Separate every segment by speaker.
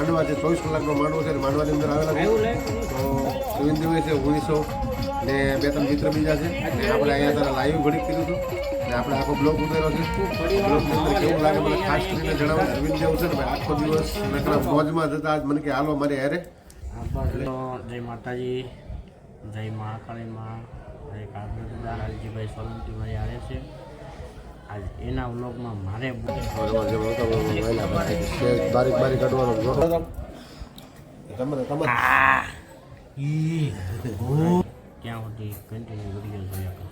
Speaker 1: માંડવા છે, 24 કલાકનો માંડવો છે, માંડવાની અંદર આવેલા છે. તો ગોવિંદ દેવી છે 1900 ને 2-3 મિત્ર બીજા છે. ને આપણે અહીંયા તારા લાઈવ ઘડીક કર્યું હતું ને આપણે આખો બ્લોગ ઉતાર્યો છે. બ્લોગની અંદર કેવું લાગે મને ખાસ કરીને જણાવો. અરવિંદ દેવ છે ને ભાઈ આખો દિવસ નકરા મોજમાં જતા આજ મને કે હાલો મારી હારે.
Speaker 2: જય માતાજી, જય મહાકાળીમાં, જય કાળભૈરવદાસ. લાલજીભાઈ સોલંકીભાઈ આવે છે આજ એના વ્લોગમાં મારે
Speaker 1: બારીક બારીક કાઢવાનો
Speaker 2: ક્યાં સુધી કન્ટિન્યુ વિડીયો જોયા કરો.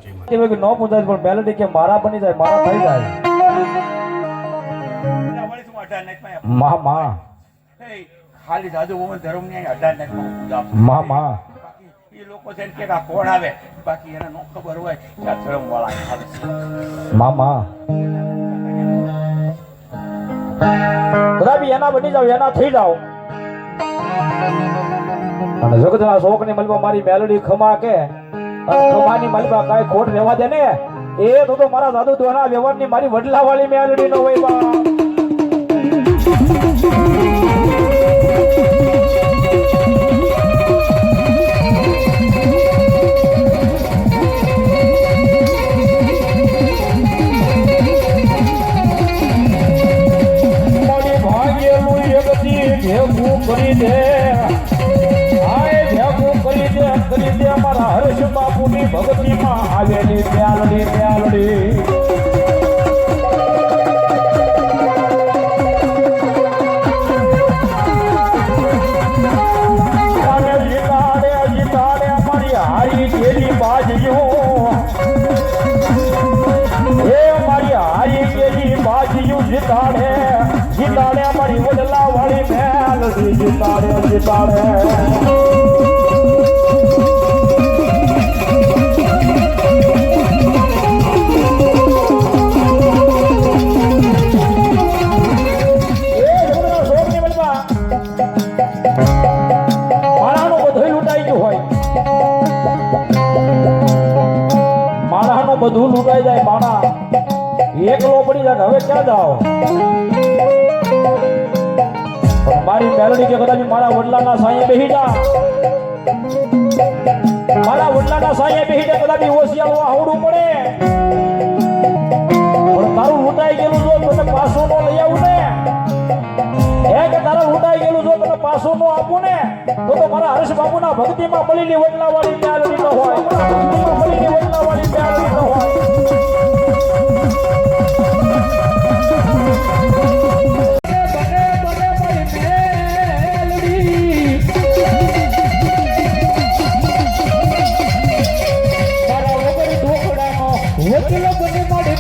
Speaker 2: જય
Speaker 3: ન પૂછાય પણ મેલેડી કે મારા બની જાય, મારા થઈ જાય. માં માં
Speaker 4: ખાલી સાધુ મોહન ધર્મ ની 18
Speaker 3: માં માં
Speaker 4: એ લોકો છે કે આ કોણ આવે, બાકી એને નો ખબર હોય કે આ ધર્મ વાળા આવે છે.
Speaker 3: માં માં બધા બી એના બની જાવ, એના થઈ જાવ. અને જગતના શોક ની મલબા મારી મેલેડી ખમા કે ખમાની મલબા કાઈ ખોટ રહેવા દે ને. એ તો મારા સાધુ દોના વ્યવહાર ની મારી વડલા વાળી મેલેડી નો હોય બા. કરી દે અમારા હર્ષ બાપુની ભક્તિમાં આવેલી પ્યાલડી પ્યાલડી. જીતાડે જીતાડે અમારી હારી કેરી બાજ્યું, એ અમારી હારી કેરી બાજ્યું. જીતાડે જીતાડે અમારી વડલા વાળી મેલડી. જીતાડે જીતાડે બધું લૂંટાઈ જાય. માણા એકલો પડી જાય, હવે ક્યાં જાઓ. મારી મેલડી કે કદાચ મારા વડલાના સાંયે બેહી જા, મારા વડલાના સાંયે બેહી જા, કદાચ ઓશિયાળો આવડું પડે. પણ તારું લૂંટાઈ ગયેલું જો તને પાછું નો લઈ આવું ને, એ કે તારું લૂંટાઈ ગયેલું જો તને પાછું નો આપું ને, તો મારા હર્ષ બાબુના ભક્તિમાં બલીની વડલા વાળી મેલડી ન હોય, બલીની વડલા વાળી મેલડી ન હોય.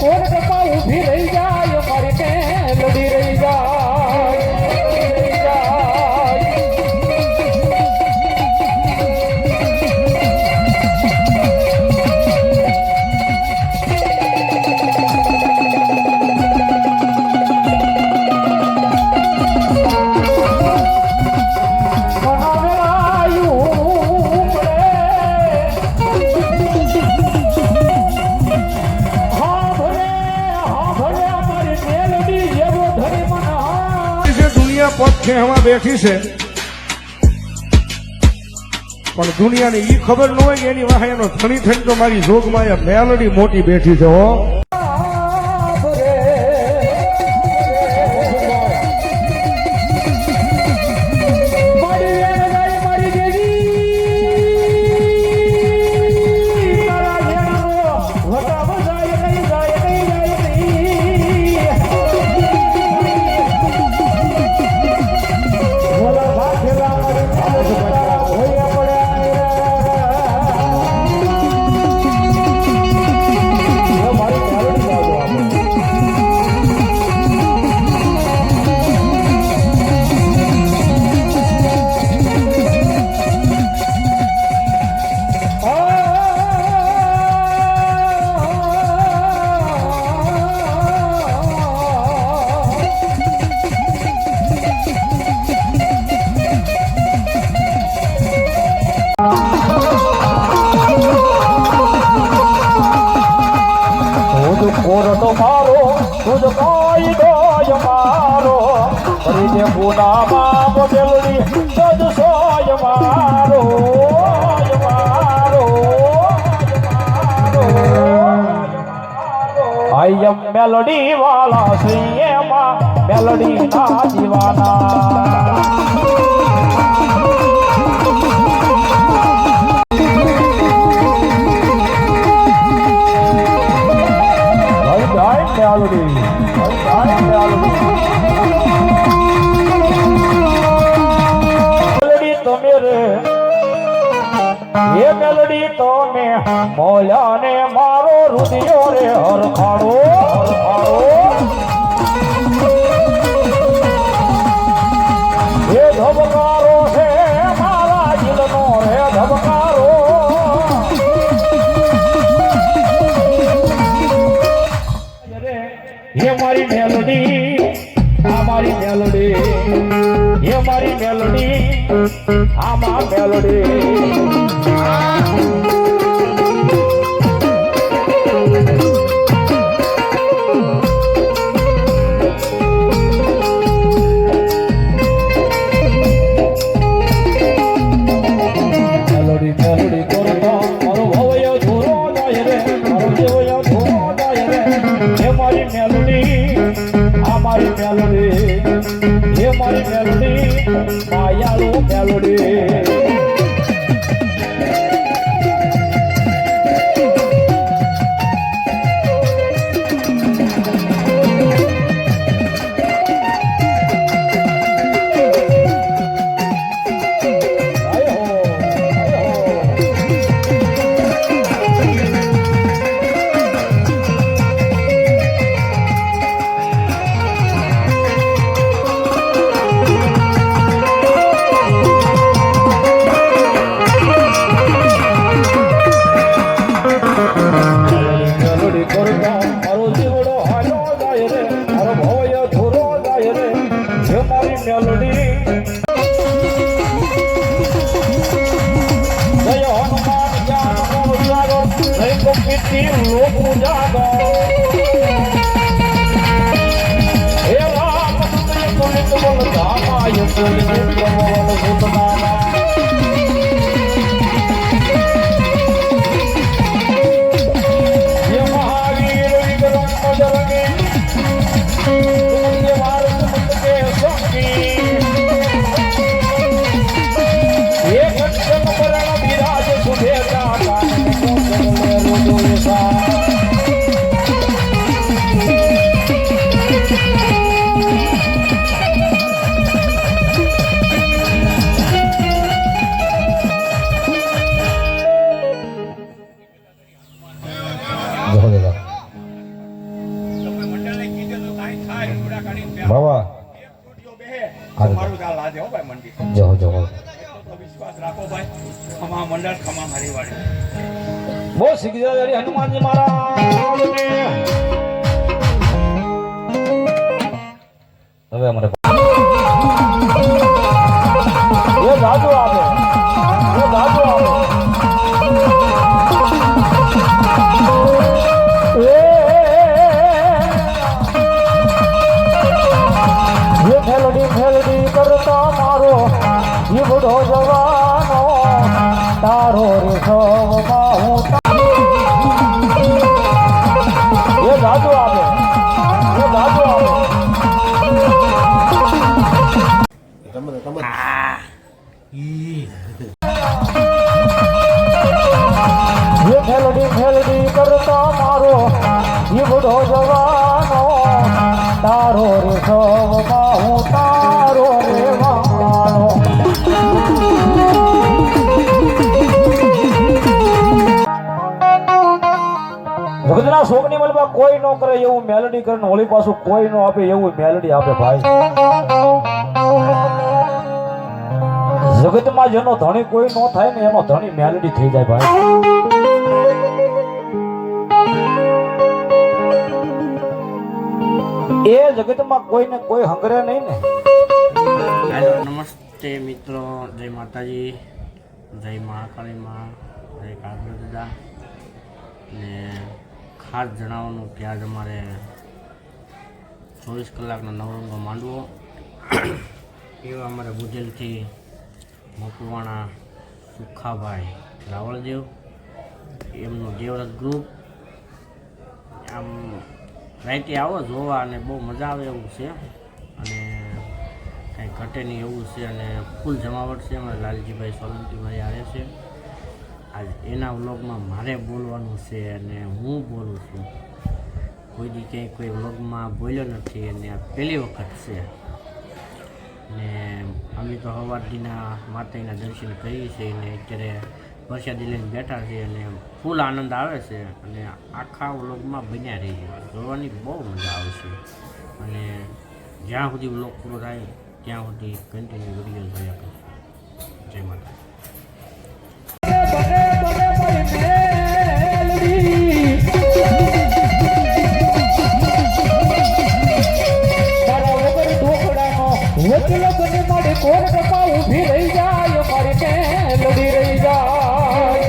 Speaker 3: કોણ કપા ઉભી રહી જાય, મારી મેલડી રહી જાય.
Speaker 5: પથેમાં બેઠી છે પણ દુનિયાને ઈ ખબર ન હોય કે એની વાહે એનો ધણી થઈને તો મારી જોગમાં એ મેલડી મોટી બેઠી છે. હો કોરટો મારો તુજ કાયદો મારો
Speaker 3: કરી દે ગુનામાં બોલેલી તજ સોય મારો આઈ એમ મેલડી વાલા શ્રી એમાં મેલડી ના દીવાના મેલડી તો મેરે એ મેલડી તો મે મોલ્યા ને મારો રુદિયો રે હરખાડો એ ધબકારો છે મારા દિલનો રે ધબકારો એ મારી મેલડી આ મારી મેલડી એ મારી મેલડી આમાં મેલડી
Speaker 4: બાબા મારું ચાલ લાજે હો ભાઈ મંડી
Speaker 3: જો જો
Speaker 4: વિશ્વાસ રાખો ભાઈ ખમા મંડળ ખમા મારી વાળી
Speaker 3: બહુ શીખી હનુમાનજી મહારાજ હવે અમારે એ જાદુ આપે એ જાદુ આપે મેલડી કરતા મારો જીવડો જવાનો તારો રે સવમાં હું એ જાદુ આપે એ જાદુ આપે મેલડી કરતા મારો જીવડો જવાનો તારો રે સવમાં હું તારો રે વાલો જગતના શોકની મલમાં કોઈ ન કરે એવું મેલડી કરીને હોળી પાછું કોઈ ન આપે એવું મેલડી આપે ભાઈ જગતમાં જેનો ધણી કોઈ ન થાય ને એનો ધણી મેલડી થઈ જાય ભાઈ એ જગતમાં કોઈને કોઈ હંગરે નહીં ને
Speaker 2: હેલો નમસ્તે મિત્રો જય માતાજી જય મહાકાળી માં જય કાળભૈરવ દાદા ને ખાસ જણાવવાનું કે આજ અમારે 24 કલાકનો નવરંગો માંડવો એવા અમારા બુધેલથી મકવાણા સુખાભાઈ રાવળદેવ એમનું દેવરથ ગ્રુપ આમ રાઈતે આવો જોવા અને બહુ મજા આવે એવું છે અને કાંઈ ઘટે નહીં એવું છે અને ફૂલ જમાવટ છે અમારા લાલજીભાઈ સોલંકી મારી આવે છે આજ એના વ્લોગમાં મારે બોલવાનું છે અને હું બોલું છું કોઈ દી ક્યાંય કોઈ વ્લોગમાં બોલ્યો નથી અને આ પહેલી વખત છે ને અમે તો સવારથીના માતાજીના દર્શન કરીએ છીએ અને અત્યારે પ્રસાદી લઈને બેઠા છીએ અને ફૂલ આનંદ આવે છે અને આખા વ્લોગમાં બન્યા રહી જોવાની બહુ મજા આવશે અને જ્યાં સુધી વ્લોગ પૂરો થાય ત્યાં સુધી કન્ટિન્યુ વિડીયો જોયા કરશો જય માતા
Speaker 3: વકીલો બને મારી કોર્ટમાં ઊભી રહી જાય મારી મેલડી રહી જાય